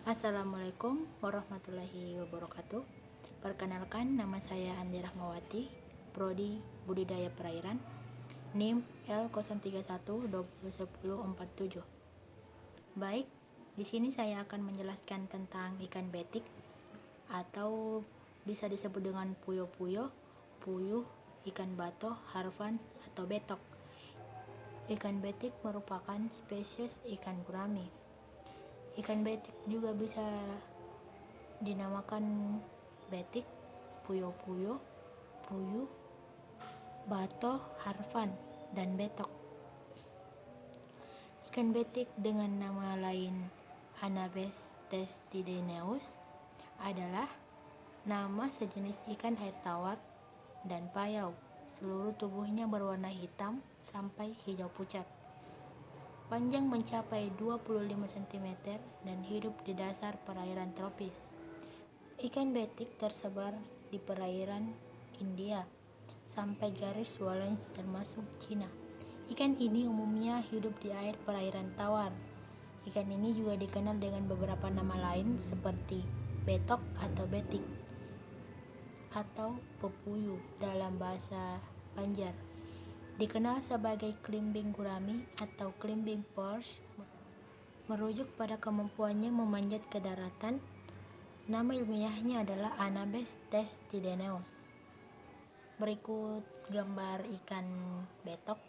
Assalamualaikum warahmatullahi wabarakatuh. Perkenalkan, nama saya Andi Rahmawati, Prodi Budidaya Perairan, NIM L031201047. Baik, di sini saya akan menjelaskan tentang ikan betik atau bisa disebut dengan puyo-puyo, puyuh, ikan bato, harvan, atau betok. Ikan betik merupakan spesies ikan gurami. Ikan betik juga bisa dinamakan betik, puyo-puyo, puyuh, bato, harvan, dan betok. Ikan betik dengan nama lain Anabes testidineus adalah nama sejenis ikan air tawar dan payau. Seluruh tubuhnya berwarna hitam sampai hijau pucat. Panjang mencapai 25 cm dan hidup di dasar perairan tropis. Ikan betik tersebar di perairan India sampai garis Walens termasuk Cina. Ikan ini umumnya hidup di air perairan tawar. Ikan ini juga dikenal dengan beberapa nama lain seperti betok atau betik atau pepuyu dalam bahasa Banjar. Dikenal sebagai klimbing gurami atau klimbing perch, merujuk pada kemampuannya memanjat ke daratan. Nama ilmiahnya adalah Anabes testidineus. Berikut gambar ikan betok.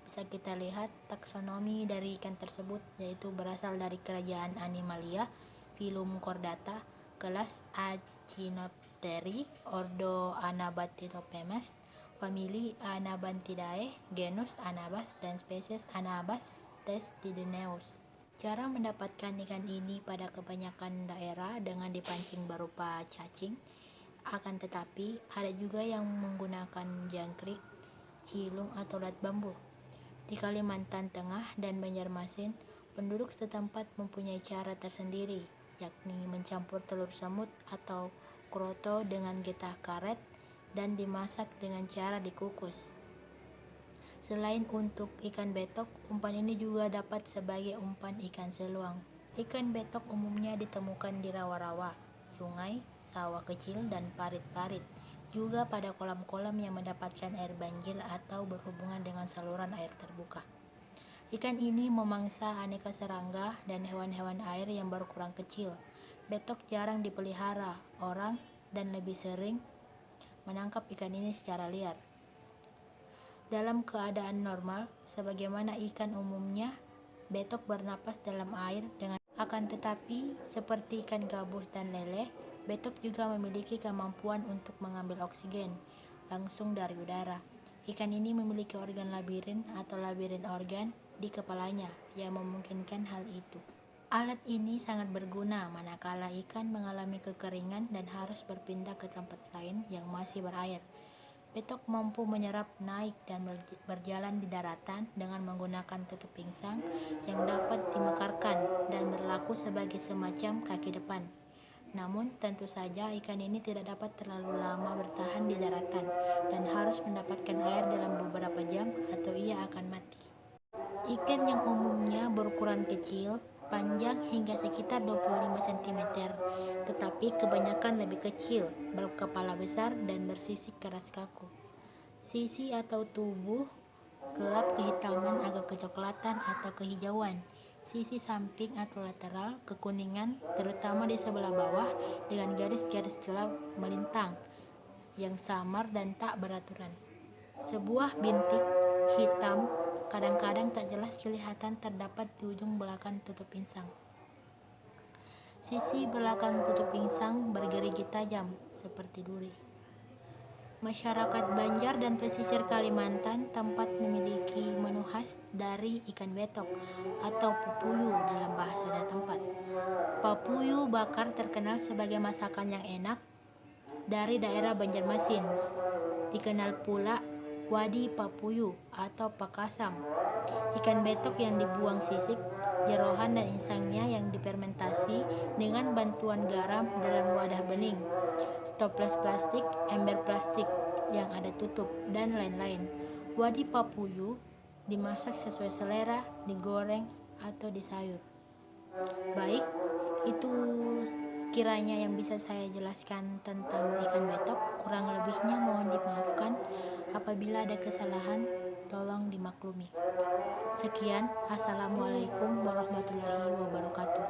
Bisa kita lihat taksonomi dari ikan tersebut, yaitu berasal dari kerajaan Animalia, filum Chordata, kelas Achinopteri, ordo Anabathidophemes, famili Anabantidae, genus Anabas, dan spesies Anabas testidineus. Cara mendapatkan ikan ini pada kebanyakan daerah dengan dipancing berupa cacing. Akan tetapi, ada juga yang menggunakan jangkrik, cilung, atau ulat bambu. Di Kalimantan Tengah dan Banjarmasin, penduduk setempat mempunyai cara tersendiri, yakni mencampur telur semut atau kroto dengan getah karet dan dimasak dengan cara dikukus. Selain untuk ikan betok, umpan ini juga dapat sebagai umpan ikan seluang. Ikan betok umumnya ditemukan di rawa-rawa, sungai, sawah kecil, dan parit-parit. Juga pada kolam-kolam yang mendapatkan air banjir atau berhubungan dengan saluran air terbuka. Ikan ini memangsa aneka serangga dan hewan-hewan air yang berukuran kecil. Betok jarang dipelihara orang dan lebih sering menangkap ikan ini secara liar. Dalam keadaan normal, sebagaimana ikan umumnya, betok bernapas dalam air dengan tetapi seperti ikan gabus dan lele, betok juga memiliki kemampuan untuk mengambil oksigen langsung dari udara. Ikan ini memiliki organ labirin atau labirin organ di kepalanya yang memungkinkan hal itu. Alat ini sangat berguna manakala ikan mengalami kekeringan dan harus berpindah ke tempat lain yang masih berair. Betok mampu menyerap, naik, dan berjalan di daratan dengan menggunakan tutup pingsan yang dapat dimekarkan dan berlaku sebagai semacam kaki depan. Namun, tentu saja ikan ini tidak dapat terlalu lama bertahan di daratan dan harus mendapatkan air dalam beberapa jam atau ia akan mati. Ikan yang umumnya berukuran kecil, panjang hingga sekitar 25 cm, tetapi kebanyakan lebih kecil, berkepala besar, dan bersisik keras kaku. Sisi atau tubuh gelap kehitaman agak kecoklatan atau kehijauan. Sisi samping atau lateral kekuningan, terutama di sebelah bawah, dengan garis-garis gelap melintang yang samar dan tak beraturan. Sebuah bintik hitam kadang-kadang tak jelas kelihatan terdapat di ujung belakang tutup pingsan. Sisi belakang tutup pingsan bergerigi tajam seperti duri. Masyarakat Banjar dan pesisir Kalimantan tempat memiliki menu khas dari ikan betok atau pupuyu dalam bahasa setempat. Papuyu bakar terkenal sebagai masakan yang enak dari daerah Banjarmasin. Dikenal pula wadi papuyu atau pakasam, ikan betok yang dibuang sisik, jeroan, dan insangnya yang difermentasi dengan bantuan garam dalam wadah bening, stoples plastik, ember plastik yang ada tutup, dan lain-lain. Wadi papuyu dimasak sesuai selera, digoreng, atau disayur. Baik, itu kiranya yang bisa saya jelaskan tentang ikan betok. Kurang lebihnya mohon dimaafkan. Apabila ada kesalahan, tolong dimaklumi. Sekian, Assalamualaikum warahmatullahi wabarakatuh.